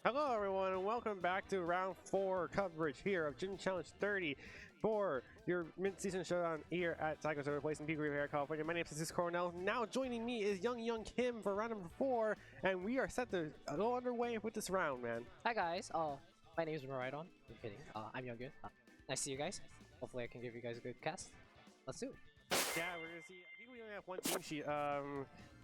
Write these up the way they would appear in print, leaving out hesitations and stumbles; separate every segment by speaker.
Speaker 1: Hello everyone and welcome back to round 4 coverage here of Gym Challenge 30 for your mid-season showdown here at Psycho Server Place in Pico Rivera, California. My name is Francisco Coronel. Now joining me is Young Kim for round number 4, and we are set to go underway with this round, man.
Speaker 2: Hi guys, my name is Maridon. I'm kidding. I'm Young. Nice to see you guys. Hopefully I can give you guys a good cast. Let's do it.
Speaker 1: Yeah, we're gonna see. I think we only have one team sheet.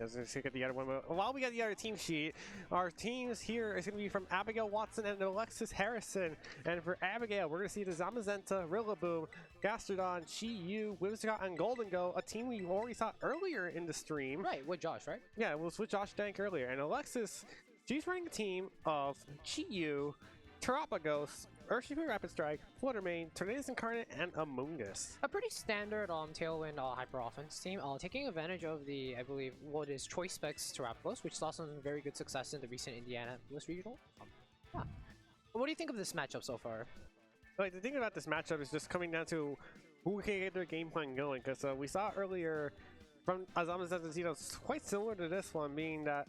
Speaker 1: Let's get the other one. But while we got the other team sheet, our teams here is gonna be from Abigail Watson and Alexis Harrison. And for Abigail, we're gonna see the Zamazenta, Rillaboom, Gastrodon, Chi-Yu, Whimsicott, and Golden Go, a team we already saw earlier in the stream.
Speaker 2: Right, with Josh, right?
Speaker 1: Yeah, we'll switch Josh Dank earlier. And Alexis, she's running a team of Chi-Yu, Terapagos, Urshifu Rapid Strike, Fluttermane, Tornadus Incarnate, and Amoonguss.
Speaker 2: A pretty standard Tailwind Hyper Offense team, taking advantage of the, I believe, what is Choice Specs Terapagos, which saw some very good success in the recent Indianapolis Regional. Yeah. What do you think of this matchup so far?
Speaker 1: Like, the thing about this matchup is just coming down to who can get their game plan going, because we saw earlier from Zamazenta, quite similar to this one, being that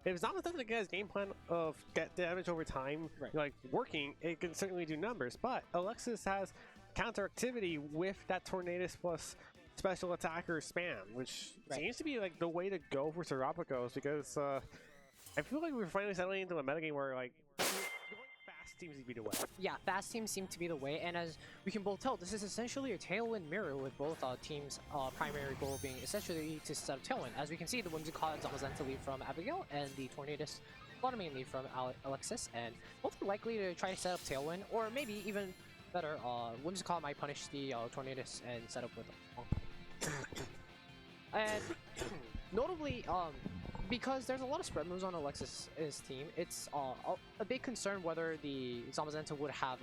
Speaker 1: if Zamazenta gets game plan of get damage over time,
Speaker 2: right,
Speaker 1: like working, it can certainly do numbers. But Alexis has counter activity with that Tornadus plus special attacker spam, which seems to be like the way to go for Terapagos, because I feel like we're finally settling into a metagame where like going fast seems to be the way.
Speaker 2: Yeah, fast teams seem to be the way, and as we can both tell, this is essentially a Tailwind mirror with both teams' primary goal being essentially to set up Tailwind. As we can see, the Whimsicott and Zamazenta lead from Abigail, and the Tornadus Fluttermane lead from Alexis, and both are likely to try to set up Tailwind, or maybe even better, Whimsicott might punish the Tornadus and set up with and notably, because there's a lot of spread moves on Alexis' team, it's a big concern whether the Zamazenta would have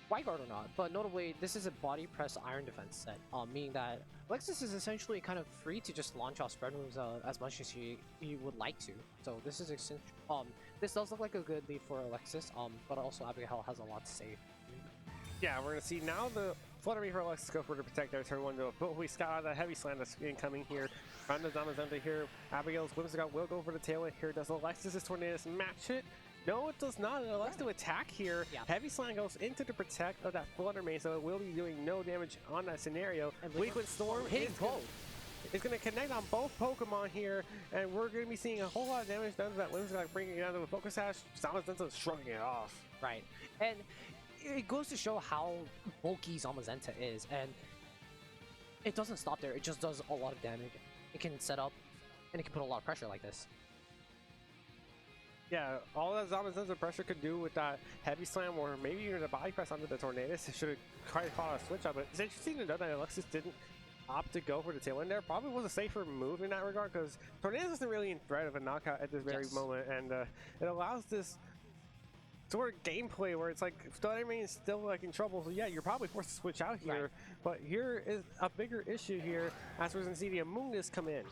Speaker 2: Wide Guard or not. But notably, this is a body press iron defense set, meaning that Alexis is essentially kind of free to just launch off spread moves as much as he would like to. So this is this does look like a good lead for Alexis, but also Abigail has a lot to say.
Speaker 1: Yeah, we're gonna see now the Fluttermane for Alexis go for to protect their turn 1 though. But we scout out that heavy slam that's incoming here. From the Zamazenta here, Abigail's Whimsicott will go for the tailwind here. Does Alexis' Tornadus match it? No, it does not. It elects to attack here. Yeah. Heavy slam goes into the protect of that Fluttermane, so it will be doing no damage on that scenario. And Weakwind Storm
Speaker 2: hitting both.
Speaker 1: It's going to connect on both Pokemon here, and we're going to be seeing a whole lot of damage done to that Whimsicott, bringing it down to the Focus Sash. Zamazenta shrugging it off.
Speaker 2: Right, and it goes to show how bulky Zamazenta is, and it doesn't stop there. It just does a lot of damage. It can set up, and it can put a lot of pressure like this.
Speaker 1: Yeah, all that Zamazenta pressure could do with that heavy slam, or maybe even a body press onto the Tornadus, it should have tried to call a switch up. But it's interesting to know that Alexis didn't opt to go for the tailwind there. Probably was a safer move in that regard, because Tornadus isn't really in threat of a knockout at this very moment, and it allows this sort of gameplay where it's like Fluttermane is still like in trouble, so yeah, you're probably forced to switch out here. Right. But here is a bigger issue here as we're gonna see the Amoonguss come in.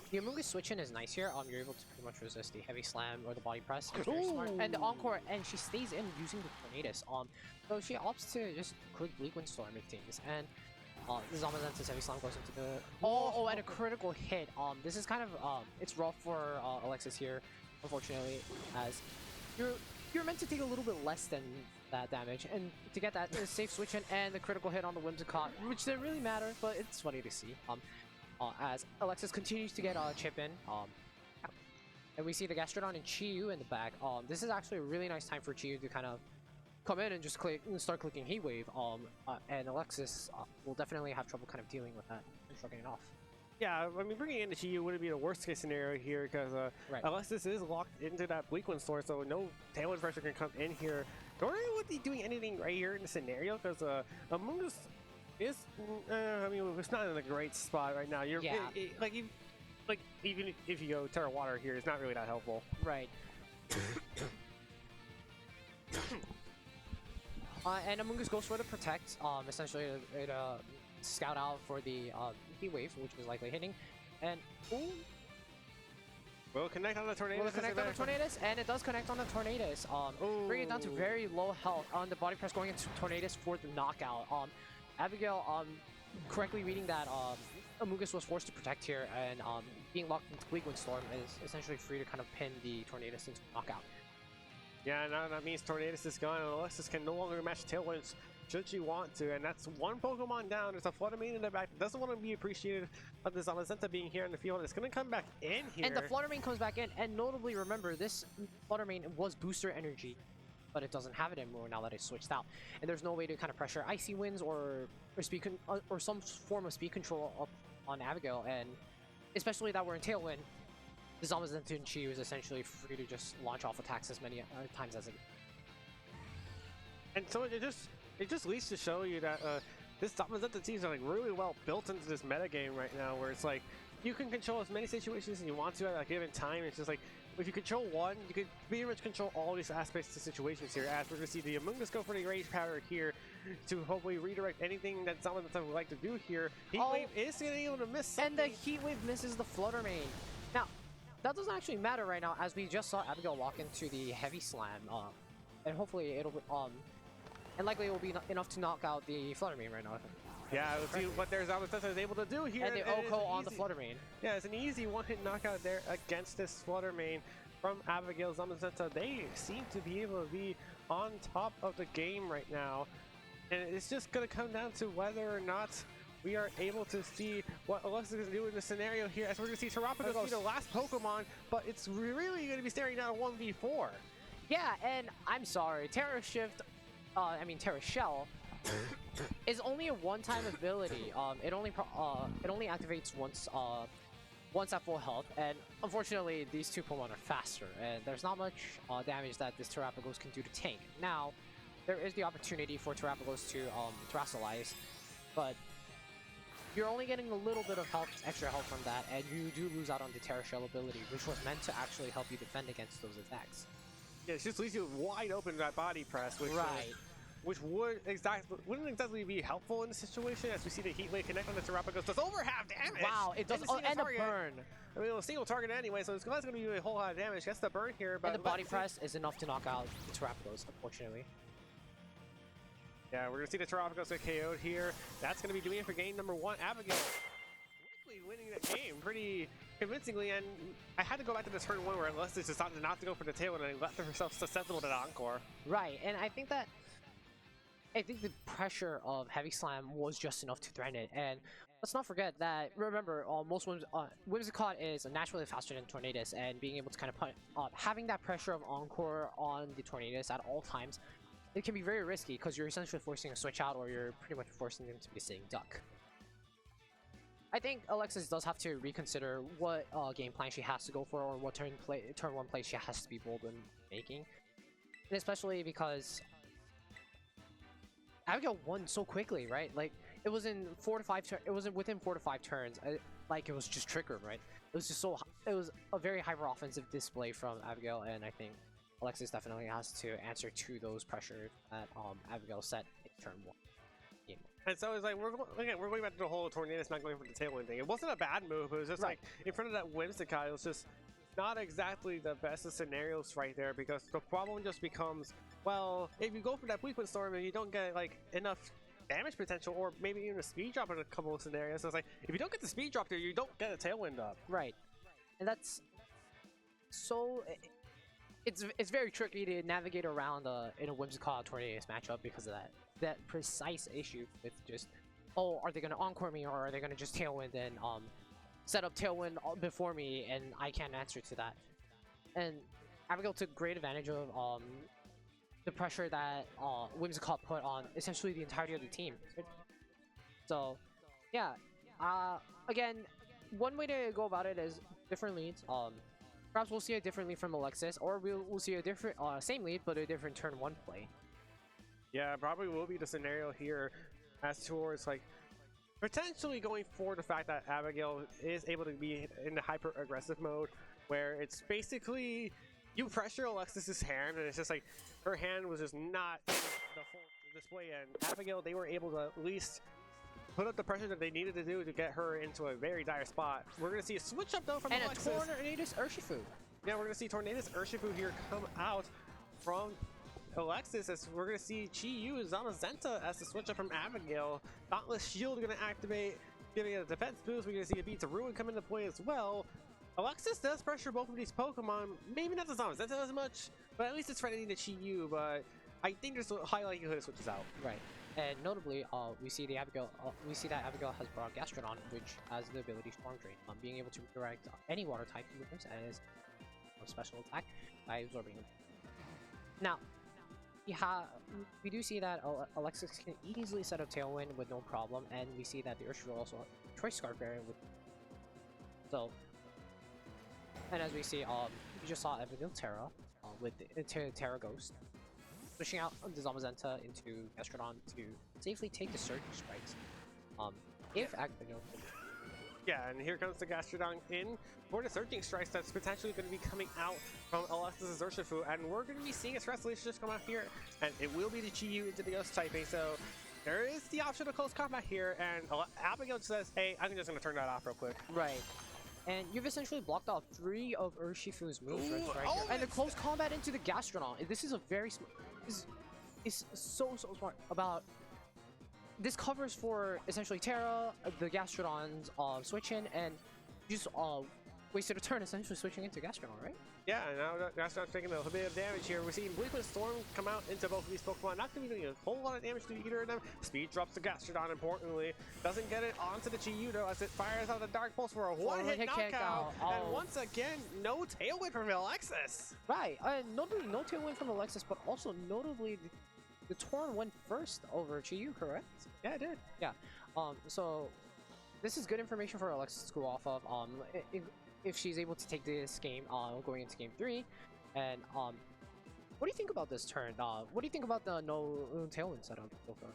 Speaker 2: The Amoonguss switch in is nice here. You're able to pretty much resist the heavy slam or the body press. It's very smart. And the encore, and she stays in using the Tornadus. So she opts to just click Weakwind Storm if things, and the Zamazenta's heavy slam goes into the and a critical hit. This is kind of it's rough for Alexis here, unfortunately, as you're meant to take a little bit less than that damage, and to get that safe switch in and the critical hit on the Whimsicott, which didn't really matter, but it's funny to see. As Alexis continues to get chip in, and we see the Gastrodon and Chi-Yu in the back. This is actually a really nice time for Chi-Yu to kind of come in and just start clicking Heat Wave. And Alexis will definitely have trouble kind of dealing with that and shrugging it off.
Speaker 1: Yeah, I mean, bringing in the Chi-Yu wouldn't be the worst case scenario here, because Alexis is locked into that Weakwind Storm, so no tailwind pressure can come in here. Don't really want to be doing anything right here in the scenario, because Amoonguss is, I mean, it's not in a great spot right now. You're even if you go Terra Water here, it's not really that helpful.
Speaker 2: Right. And Amoonguss goes for the protect. Essentially, it scout out for the Heat Wave, which was likely hitting, and
Speaker 1: will connect on the Tornadus.
Speaker 2: Will connect on the Tornadus, and it does connect on the Tornadus. Bring it down to very low health on the body press going into Tornadus for the knockout. Abigail correctly reading that Amoonguss was forced to protect here, and being locked into Weakwind Storm is essentially free to kind of pin the Tornadus into knockout.
Speaker 1: Yeah, now that means Tornadus is gone, and Alexis can no longer match Tailwinds should she want to, and that's one Pokemon down. There's a Flutter Mane in the back that doesn't want to be appreciated of the Zamazenta being here in the field. It's going to come back in here.
Speaker 2: And the Flutter Mane comes back in, and notably remember, this Flutter Mane was booster energy, but it doesn't have it anymore now that it's switched out. And there's no way to kind of pressure Icy Winds or some form of speed control up on Abigail, and especially that we're in Tailwind, the Zamazenta and Chi is essentially free to just launch off attacks as many times as it.
Speaker 1: And so it just leads to show you that this Zamazenta team is like really well built into this meta game right now, where it's like you can control as many situations as you want to at a given time. It's just like if you control one, you can pretty much control all these aspects of situations here. As we're going to see the Among Us go for the Rage Powder here to hopefully redirect anything that Zamazenta would like to do here. Heat Wave is going to be able to miss something.
Speaker 2: And the Heat Wave misses the Flutter Mane. Now, that doesn't actually matter right now, as we just saw Abigail walk into the Heavy Slam, and hopefully it'll and likely it will be enough to knock out the Flutter Mane right now.
Speaker 1: Yeah, let's see what their Zamazenta is able to do here.
Speaker 2: And the Oko on the Flutter Mane.
Speaker 1: Yeah, it's an easy one-hit knockout there against this Flutter Mane from Abigail Zamazenta. They seem to be able to be on top of the game right now, and it's just going to come down to whether or not we are able to see what Alexis is doing in the scenario here, as we're going to see Terapagos be the last Pokemon, but it's really going to be staring down a 1v4.
Speaker 2: Yeah, and I'm sorry, Terra Shell is only a one-time ability. It only activates once at full health, and unfortunately these two Pokemon are faster, and there's not much damage that this Terapagos can do to tank. Now, there is the opportunity for Terapagos to Terrasilize, but you're only getting a little bit of health, extra health from that, and you do lose out on the Terra Shell ability, which was meant to actually help you defend against those attacks.
Speaker 1: Yeah, it just leaves you wide open to that body press, which
Speaker 2: right.
Speaker 1: Which wouldn't exactly be helpful in the situation, as we see the Heat Wave connect on the Terapagos. Does over half damage!
Speaker 2: Wow, it does. And a burn.
Speaker 1: I mean, a single target anyway, so it's going to be a whole lot of damage. Gets the burn here, but
Speaker 2: and the body press is enough to knock out the Terapagos, unfortunately.
Speaker 1: Yeah, we're going to see the Terapagos get KO'd here. That's going to be doing it for game number 1. Abigail quickly winning that game pretty convincingly, and I had to go back to the turn 1 where Alexis decided not to go for the tail and left herself susceptible to the Encore.
Speaker 2: Right, and I think the pressure of Heavy Slam was just enough to threaten it, and let's not forget that, remember, most Whimsicott is naturally faster than Tornadus, and being able to kind of put having that pressure of Encore on the Tornadus at all times, it can be very risky, because you're essentially forcing a switch out, or you're pretty much forcing them to be a sitting duck. I think Alexis does have to reconsider what game plan she has to go for, or what turn 1 play she has to be bold in making, and especially because Abigail won so quickly, right? Like, it was in 4 to 5 it wasn't within 4 to 5 turns. Like, it was just triggered, right? It was just it was a very hyper offensive display from Abigail, and I think Alexis definitely has to answer to those pressures that Abigail set in turn 1. Game 1.
Speaker 1: And so it's like we're going back to the whole Tornadus not going for the tailwind thing. It wasn't a bad move. It was just like in front of that Whimsicott, it was just not exactly the best of scenarios right there, because the problem just becomes, well, if you go for that Weakwind Storm and you don't get like enough damage potential, or maybe even a speed drop in a couple of scenarios, so it's like if you don't get the speed drop there, you don't get a tailwind up.
Speaker 2: Right, and that's so it's very tricky to navigate around in a Whimsicott Tornadus matchup because of that precise issue with just, oh, are they going to Encore me, or are they going to just Tailwind and set up Tailwind before me, and I can't answer to that. And Abigail took great advantage of the pressure that Whimsicott put on essentially the entirety of the team. So, yeah. Again, one way to go about it is different leads. Perhaps we'll see it differently from Alexis, or we'll see a different same lead but a different turn 1 play.
Speaker 1: Yeah, probably will be the scenario here, as towards like potentially going for the fact that Abigail is able to be in the hyper aggressive mode, where it's basically you pressure Alexis's hand, and it's just like her hand was just not in the full display, and Abigail, they were able to at least put up the pressure that they needed to do to get her into a very dire spot. We're going to see a switch up though from Alexis.
Speaker 2: And a Tornadus Urshifu.
Speaker 1: Yeah, we're going to see Tornadus Urshifu here come out from Alexis, as we're going to see Chi-Yu Zamazenta as the switch up from Abigail. Dauntless Shield going to activate, giving it a defense boost. We're going to see a Beat to Ruin come into play as well. Alexis does pressure both of these Pokemon. Maybe not the Zamazenta as much, but at least it's threatening the Chi-Yu. But I think there's a high likelihood it switches out.
Speaker 2: Right. And notably, we see that Abigail has brought Gastrodon, which has the ability Storm Drain, being able to redirect any water type movements as a special attack by absorbing them. Now, we do see that Alexis can easily set up Tailwind with no problem, and we see that the Urshifu also Choice Scarf variant with. So, and as we see, we just saw Abigail Terra with Terra Ghost, pushing out the Zamazenta into Gastrodon to safely take the Surging Strikes. If Abigail.
Speaker 1: Yeah, and here comes the Gastrodon in for the Surging Strikes that's potentially going to be coming out from Alexis' Urshifu, and we're going to be seeing its Resolution just come out here, and it will be the Chi-Yu into the Ghost typing, so there is the option of close combat here, and Abigail says, hey, I'm just going to turn that off real quick.
Speaker 2: Right. And you've essentially blocked off 3 of Urshifu's moves right here. And the close combat into the Gastrodon. This is a very smart. This is so smart about. This covers for essentially Terra, the Gastrodon's switch in, and just wasted a turn essentially switching into Gastrodon, right?
Speaker 1: Yeah, and now Gastrodon's taking a little bit of damage here. We're seeing Bleakwind Storm come out into both of these Pokemon. Not going to be doing a whole lot of damage to either of them. Speed drops the Gastrodon, importantly. Doesn't get it onto the Chi-Yu though, as it fires out the Dark Pulse for a one-hit knockout. And once again, no Tailwind from Alexis.
Speaker 2: Right, and notably no Tailwind from Alexis, but also notably the Torn went first over Chi-Yu, correct?
Speaker 1: Yeah, it did.
Speaker 2: Yeah. So this is good information for Alexis to go off of. If she's able to take this game going into game 3. And what do you think about this turn? What do you think about the no Tailwind setup so far?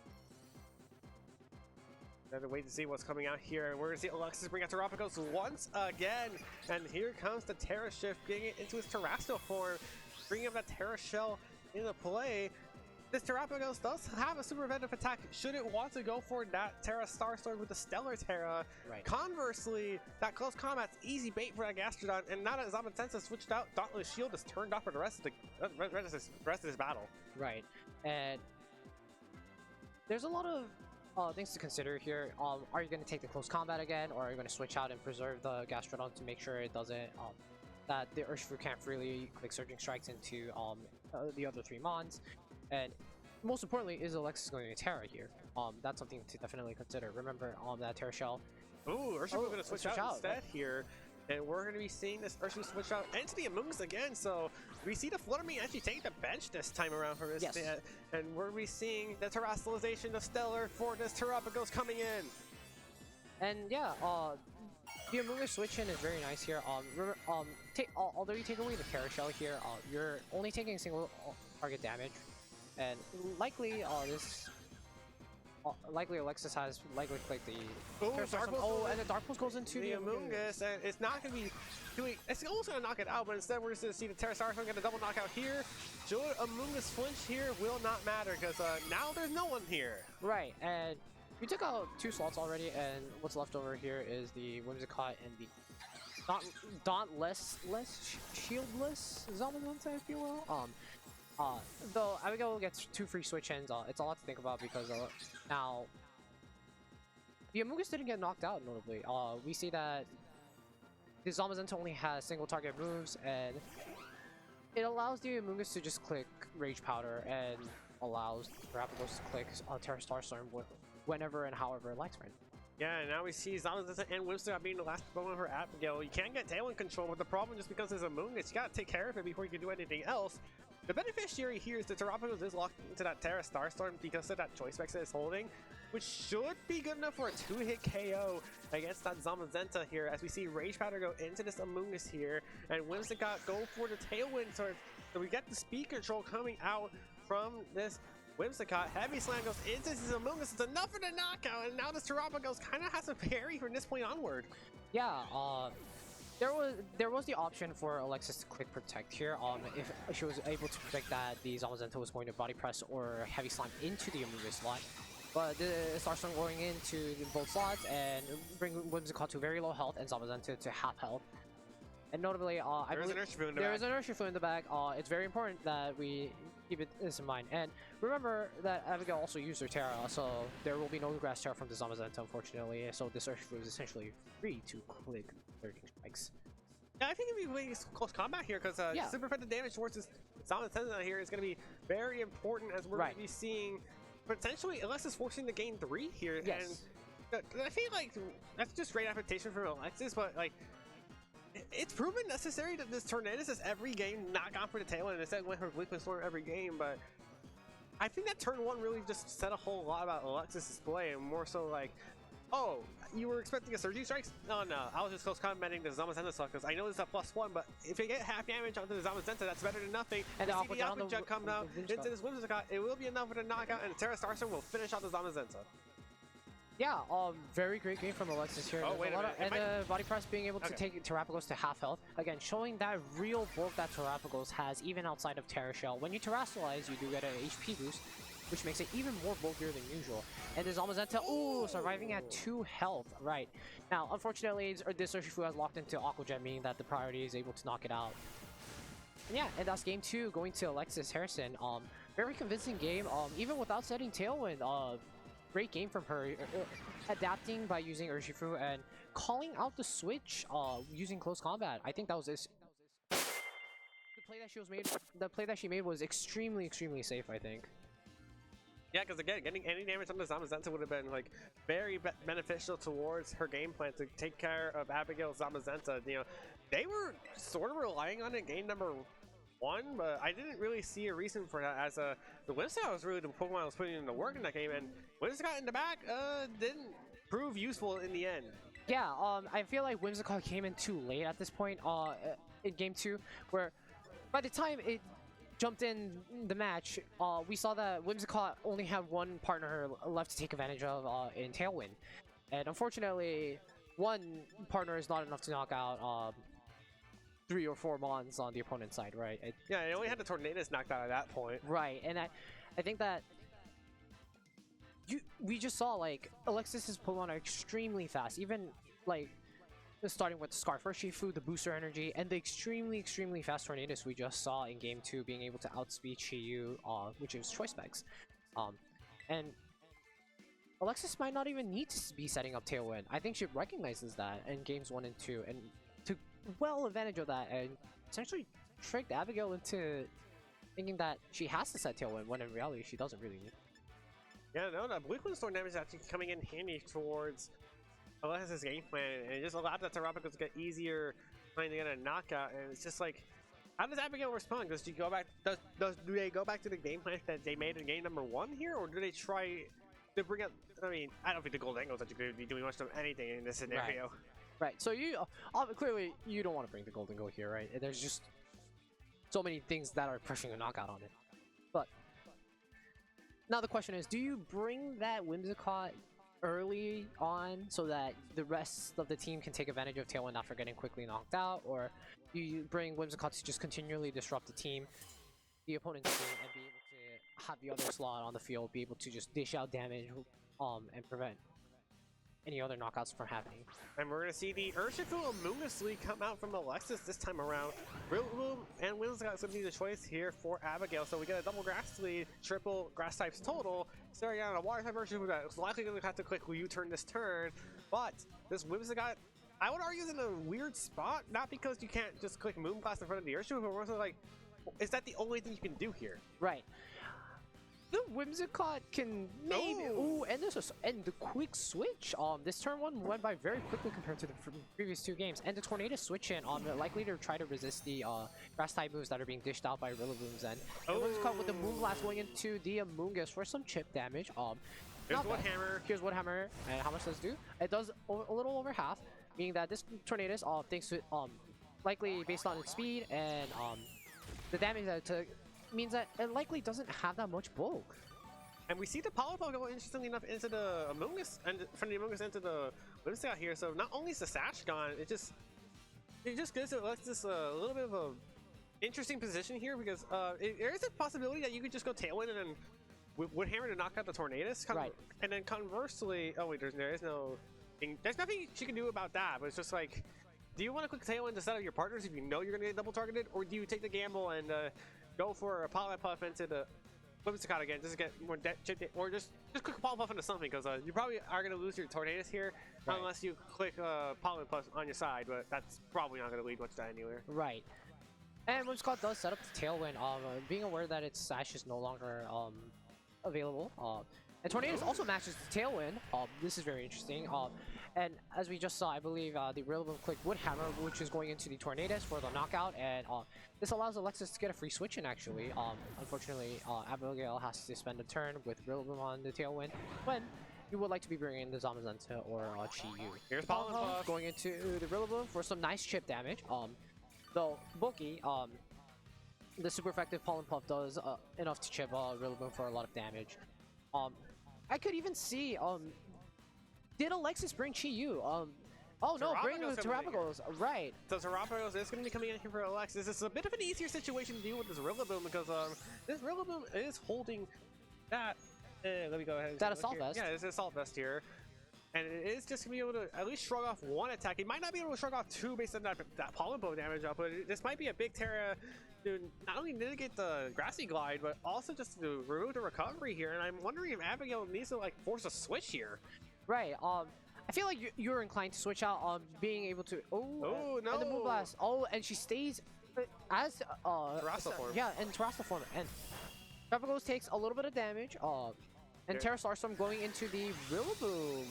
Speaker 1: Another wait to see what's coming out here, and we're gonna see Alexis bring out Terrapagos once again, and here comes the Terra Shift, getting it into his Terrestrial form, bringing up that Terra Shell into play. This Terrapagos does have a super effective attack should it want to go for that Terra Starstorm with the Stellar Terra.
Speaker 2: Right.
Speaker 1: Conversely, that close combat's easy bait for that Gastrodon, and now that Zamazenta switched out, Dauntless Shield is turned off for the rest of this battle.
Speaker 2: Right, and there's a lot of things to consider here. Are you going to take the close combat again, or are you going to switch out and preserve the Gastrodon to make sure it doesn't that the Urshifu can't freely click Surging Strikes into the other 3 mons? And most importantly, is Alexis going to Terra here? That's something to definitely consider. Remember, that Terra Shell.
Speaker 1: Ooh, Urshifu going to switch out instead
Speaker 2: right?
Speaker 1: here. And we're going to be seeing this Urshifu switch out into the Amoonguss again. So we see the Fluttermane actually take the bench this time around for this.
Speaker 2: Yes.
Speaker 1: And we're going to be seeing the Terrestrialization of Stellar for this Terrapagos coming in.
Speaker 2: And yeah, the Amoonguss switch in is very nice here. Although you take away the Terra Shell here, you're only taking single target damage. And likely, likely Alexis has likely clicked the. And the Dark Pulse goes into
Speaker 1: the Amoonguss, and it's not going to be doing. It's almost going to knock it out, but instead we're just going to see the Terra Starstorm get a double knockout here. Should Amoonguss flinch here will not matter because now there's no one here.
Speaker 2: Right, and we took out 2 slots already, and what's left over here is the Whimsicott and the Dauntless, shieldless Zamazenta, if you will. Though Abigail gets 2 free switch ends, it's a lot to think about because now the Amoonguss didn't get knocked out. Notably, we see that the Zamazenta only has single target moves, and it allows the Amoonguss to just click Rage Powder and allows Terrapagos to click Terra Starstorm whenever and however it likes, right?
Speaker 1: Yeah, and now we see Zamazenta and Whimsicott being the last Pokemon for Abigail. You can't get Tailwind control, but the problem just because there's a Amoonguss, you gotta take care of it before you can do anything else. The beneficiary here is the Terrapagos is locked into that Terra Starstorm because of that Choice Specs it is holding, which should be good enough for a 2-hit KO against that Zamazenta here, as we see Rage Powder go into this Amoonguss here, and Whimsicott go for the Tailwind Surge. So we get the speed control coming out from this Whimsicott. Heavy Slam goes into this Amoonguss. It's enough for the knockout, and now this Terrapagos kind of has a parry from this point onward.
Speaker 2: Yeah, there was the option for Alexis to click Protect here. If she was able to predict that the Zamazenta was going to Body Press or Heavy Slam into the Amoonguss slot. But the Starstorm going into both slots and bring Whimsicott to very low health and Zamazenta to half health. And notably,
Speaker 1: there is an
Speaker 2: Urshifu in the back. It's very important that we keep this in mind. And remember that Abigail also used her Terra, so there will be no Grass Terra from the Zamazenta, unfortunately. So this Urshifu is essentially free to click Surging Strikes.
Speaker 1: Yeah, I think it'd be really close combat here because
Speaker 2: Yeah.
Speaker 1: super effective damage towards this Zamazenza here is going to be very important as we're going to be seeing potentially Alexis forcing to gain 3 here.
Speaker 2: Yes.
Speaker 1: And I feel like that's just great adaptation from Alexis, but like it's proven necessary that this Tornadus is every game not gone for the tail end instead went for Bleakman Storm every game, but I think that turn 1 really just said a whole lot about Alexis' play and more so like, oh, you were expecting a Surgery Strikes? No, I was just close commenting the Zamazenza stuff because I know it's a +1, but if you get half damage onto the Zamazenza, that's better than nothing.
Speaker 2: And
Speaker 1: you see the Alpha Jug come out into this Whimsicott, it will be enough with a knockout, and Terra Starstorm will finish out the Zamazenza.
Speaker 2: Yeah, very great game from Alexis here.
Speaker 1: Oh, wait a minute.
Speaker 2: And the body press being able to take Terrapagos to half health. Again, showing that real bulk that Terrapagos has even outside of Terra Shell. When you Terrastallize, you do get an HP boost, which makes it even more bulkier than usual. And the Zamazenza, ooh, surviving at 2 health. Right. Now, unfortunately, this Urshifu has locked into Aqua Jet, meaning that the priority is able to knock it out. And yeah, and that's game 2 going to Alexis Harrison. Very convincing game. Even without setting Tailwind, great game from her, adapting by using Urshifu and calling out the switch using close combat. I think that was this. The play that she made was extremely safe, I think.
Speaker 1: Yeah, because again, getting any damage on the Zamazenza would have been like very beneficial towards her game plan to take care of Abigail's Zamazenza. You know, they were sort of relying on it game number 1, but I didn't really see a reason for that as the Whimsicott was really the Pokemon I was putting in the work in that game, and Whimsicott in the back didn't prove useful in the end.
Speaker 2: Yeah, I feel like Whimsicott came in too late at this point in game 2, where by the time it jumped in the match, we saw that Whimsicott only had one partner left to take advantage of in Tailwind, and unfortunately, one partner is not enough to knock out 3 or 4 Mons on the opponent's side, right?
Speaker 1: Yeah, it only had the Tornadus knocked out at that point.
Speaker 2: Right, and I think that we just saw like Alexis's Pokemon are extremely fast, even like starting with the Scarf Urshifu, the booster energy, and the extremely fast Tornadus we just saw in game 2 being able to outspeed Chiyu, which is Choice Specs. And Alexis might not even need to be setting up Tailwind. I think she recognizes that in games 1 and 2 and took well advantage of that and essentially tricked Abigail into thinking that she has to set Tailwind when in reality she doesn't really need.
Speaker 1: Yeah, no, the Bleakman Storm damage is actually coming in handy towards Alexis' game plan, and it just allowed the Terrapagos to get easier trying to get a knockout, and it's just like, how does Abigail respond? Does she go back? Do they go back to the game plan that they made in game number 1 here, or do they try to bring up? I mean, I don't think the Gold Angles that you could be doing much of anything in this scenario.
Speaker 2: Right. So you clearly you don't want to bring the Golden Goal here, right? There's just so many things that are pushing a knockout on it. But now the question is, do you bring that Whimsicott early on so that the rest of the team can take advantage of Tailwind after getting quickly knocked out, or do you bring Whimsicott to just continually disrupt the team, the opponent's team, and be able to have the other slot on the field be able to just dish out damage and prevent any other knockouts from happening?
Speaker 1: And we're going to see the Urshifu Amoonguss League come out from Alexis this time around. Rillaboom and Whimsicott's going to be the choice here for Abigail. So we get a double grass lead, triple grass types total. Staring down a water type Urshifu that's likely going to have to quickly U-turn this turn. But this Whimsicott, I would argue, is in a weird spot. Not because you can't just click Moonblast in front of the Urshifu, but more so like, is that the only thing you can do here?
Speaker 2: Right. The Whimsicott can maybe and the quick switch. This turn 1 went by very quickly compared to the previous 2 games, and the Tornado switch in likely to try to resist the grass type moves that are being dished out by Rillaboom's end. Whimsicott with the Moonblast going into the Amoonguss for some chip damage.
Speaker 1: Here's one hammer.
Speaker 2: Here's one hammer, and how much does it do? It does a little over half, meaning that this Tornadus, thanks to likely based on its speed and the damage that it took, means that it likely doesn't have that much bulk.
Speaker 1: And we see the Polypod go, interestingly enough, into the Amoonguss, and from the Amoonguss into the Whimsicott here. So not only is the Sash gone, it just gives Alexis a little bit of a interesting position here, because there is a possibility that you could just go Tailwind and then would hammer to knock out the Tornadus.
Speaker 2: Right.
Speaker 1: And then conversely, oh wait, there's nothing she can do about that. But it's just like, do you want to click Tailwind to set up your partners if you know you're going to get double targeted, or do you take the gamble and go for a Polypuff into the Whimsicott again, just to get more chip, or just click Polypuff into something, because you probably are going to lose your Tornadus here.
Speaker 2: Right.
Speaker 1: Unless you click Pollen Plus on your side, but that's probably not going to lead much to anywhere.
Speaker 2: Right. And when Scott does set up the Tailwind, being aware that its sash is no longer available, and Tornadoes also matches the Tailwind. This is very interesting. And as we just saw, I believe the Rillaboom click would hammer, which is going into the Tornadoes for the knockout, and this allows Alexis to get a free switch in actually. Unfortunately, Abigail has to spend a turn with Rillaboom on the Tailwind when you would like to be bringing in the Zamazenta or Chi-Yu.
Speaker 1: Here's Pollen Puff
Speaker 2: going into the Rillaboom for some nice chip damage. Though bulky, the super effective Pollen Puff does enough to chip Rillaboom for a lot of damage. I could even see, did Alexis bring Chi-Yu? Oh no, bring the Terrapagos, right.
Speaker 1: So Terrapagos is going to be coming in here for Alexis. It's a bit of an easier situation to deal with this Rillaboom because this Rillaboom is holding that. Let me go ahead.
Speaker 2: That Assault Vest.
Speaker 1: Yeah, it's an Assault Vest here. And it is just going to be able to at least shrug off one attack. He might not be able to shrug off two based on that Pollen Bow damage up, but this might be a big Terra to not only mitigate the Grassy Glide, but also just to remove the recovery here. And I'm wondering if Abigail needs to like force a switch here.
Speaker 2: Right. I feel like you're inclined to switch out on being able to.
Speaker 1: Oh no!
Speaker 2: And the Moonblast. Oh, and she stays as
Speaker 1: Terrestrial form.
Speaker 2: Yeah, and Terrestrial form. And Terrapagos takes a little bit of damage. And Terra Starstorm going into the Rillaboom.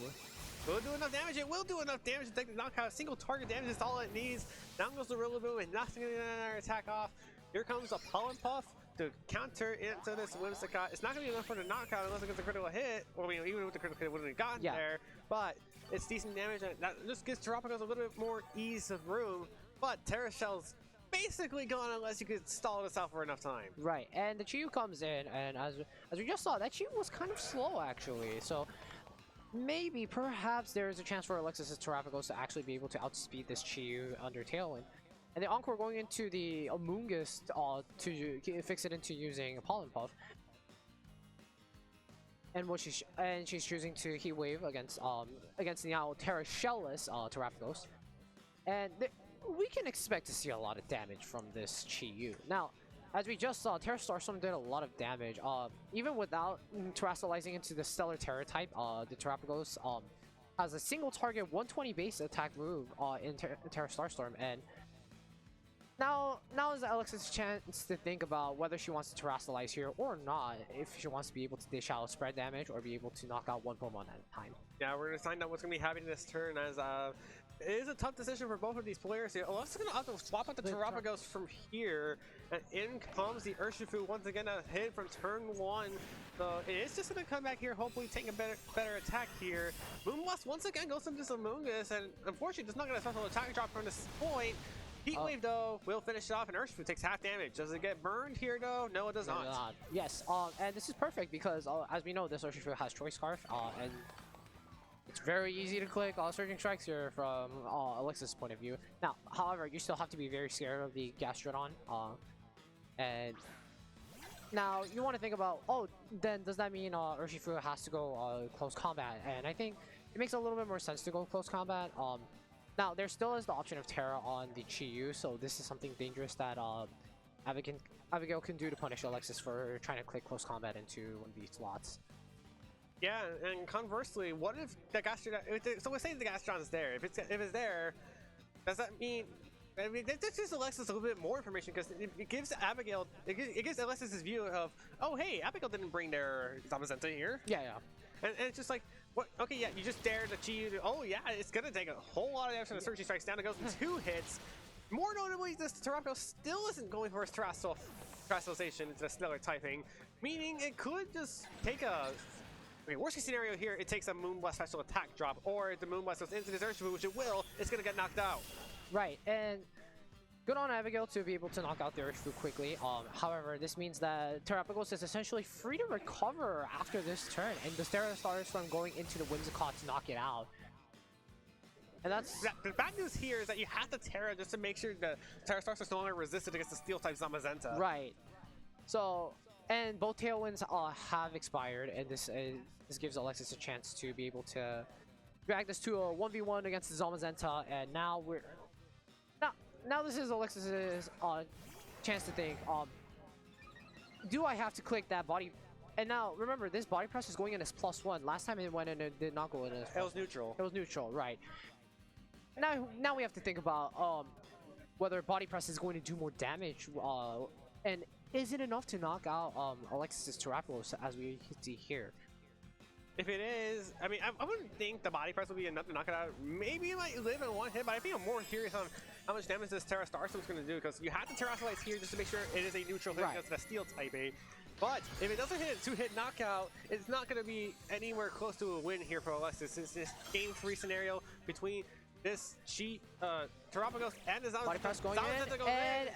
Speaker 1: Will do enough damage. It will do enough damage to take the knockout. Single target damage is all it needs. Down goes the Rillaboom and nothing in another attack off. Here comes a Pollen Puff to counter into this Whimsicott. It's not going to be enough for the knockout unless it gets a critical hit. Well, I mean, even with the critical hit, it wouldn't have gotten there. But it's decent damage. And that just gives Terrapagos a little bit more ease of room. But Terra Shell's basically gone unless you could stall this out for enough time.
Speaker 2: Right, and the Chi-Yu comes in, and as we just saw, that Chi-Yu was kind of slow actually. So maybe, perhaps, there is a chance for Alexis' Terrapagos to actually be able to outspeed this Chi-Yu under Tailwind. And the Encore going into the Amoongus to fix it into using a Pollen Puff. And she's choosing to Heat Wave against the now Terra Shellless Terrapagos. And we can expect to see a lot of damage from this Chi-Yu. Now, as we just saw, Terra Starstorm did a lot of damage. Even without terrestrializing into the Stellar Terra type, the Terrapagos has a single target 120 base attack move in Terra Starstorm. And now is Alexis' chance to think about whether she wants to terrestrialize here or not, if she wants to be able to dish out spread damage or be able to knock out one Pokemon at a time.
Speaker 1: Yeah, we're going to find out what's going to be happening this turn as it is a tough decision for both of these players here. Alexis is going to have to swap out the Terrapagos from here, and in comes the Urshifu once again a hit from turn one. So it is just going to come back here, hopefully taking a better attack here. Moonblast once again goes into some Amoongus, and unfortunately does not get a special attack drop from this point. Heat Wave though will finish it off, and Urshifu takes half damage. Does it get burned here though? No, it does not.
Speaker 2: Yes, and this is perfect because as we know, this Urshifu has Choice Scarf, and it's very easy to click Surging Strikes here from Alexis' point of view. Now, however, you still have to be very scared of the Gastrodon. And now you want to think about, then does that mean Urshifu has to go close combat? And I think it makes a little bit more sense to go close combat. Now, there still is the option of Terra on the Chi-Yu, so this is something dangerous that Abigail can do to punish Alexis for trying to click close combat into one of these slots.
Speaker 1: Yeah, and conversely, what if the Gastrodon? So we're saying the Gastrodon is there. If it's there, does that mean? I mean, this gives Alexis a little bit more information because it gives Abigail, it gives Alexis this view of, oh hey, Abigail didn't bring their Zamazenta here.
Speaker 2: Yeah.
Speaker 1: And it's just like, what? Okay, yeah, you just dared to Chi-Yu. Oh yeah, it's gonna take a whole lot of damage from the Surging Strikes down. It goes in 2 hits. More notably, this Terrapagos still isn't going for his terrestrialization into the Stellar typing, meaning it could just take a. Okay, worst case scenario here, it takes a Moonblast special attack drop, or if the Moonblast goes into this Urshifu, which it will, it's gonna get knocked out. Right,
Speaker 2: and good on Abigail to be able to knock out the Urshifu quickly. However, this means that Terrapagos is essentially free to recover after this turn, and the Terra Starstorm going into the Whimsicott to knock it out. And that's
Speaker 1: the bad news here is that you have to Terra just to make sure the Terra Starstorm is no longer resisted against the Steel type Zamazenta.
Speaker 2: Right. So, and both Tailwinds have expired, and this gives Alexis a chance to be able to drag this to a 1v1 against the Zamazenta, and now now this is Alexis's chance to think, do I have to click that body And now, remember, this body press is going in as +1. Last time it went in, it did not go in as
Speaker 1: It was neutral.
Speaker 2: It was neutral, right. Now we have to think about whether body press is going to do more damage, and is it enough to knock out Alexis' Terrapolos, as we can see here?
Speaker 1: If it is, I mean, I wouldn't think the body press would be enough to knock it out. Maybe it might live in one hit, but I think I'm more curious on how much damage this Terra Starstorm is going to do, because you have the Terrasilites here just to make sure it is a neutral hit against the Steel type A. But if it doesn't hit a 2-hit knockout, it's not going to be anywhere close to a win here for Alexis. It's this game 3 scenario between this Terrapagos and the
Speaker 2: Body press going in,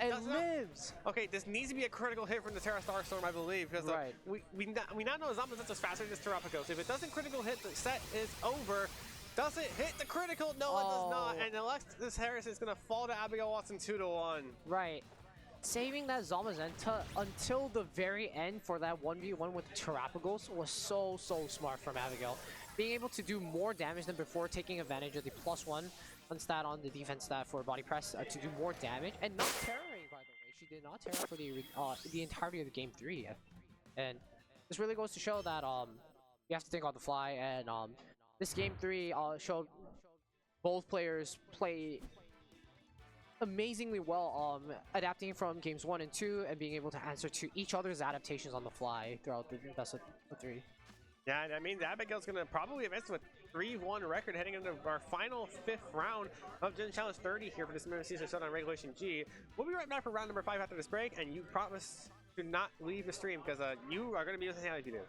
Speaker 2: and it lives.
Speaker 1: Okay, this needs to be a critical hit from the Terra Starstorm, I believe, because we now know Zamazenta is faster than this Terrapagos. If it doesn't critical hit, the set is over. Does it hit the critical? No, it does not. And Alexis Harrison is going to fall to Abigail Watson 2-1.
Speaker 2: Right. Saving that Zamazenta until the very end for that 1v1 with Terrapagos was so smart from Abigail. Being able to do more damage than before, taking advantage of the +1 on stat on the defense stat for body press to do more damage, and not terroring, by the way. She did not terror for the entirety of the game 3. And this really goes to show that you have to think on the fly, and this game 3 showed both players play amazingly well, adapting from games 1 and 2 and being able to answer to each other's adaptations on the fly throughout the best of 3.
Speaker 1: Yeah, that means Abigail's going to probably advance to a 3-1 record heading into our final 5th round of Gen Challenge 30 here for this Minimum Season Showdown Regulation G. We'll be right back for round number 5 after this break, and you promise to not leave the stream, because you are going to be listening if you do.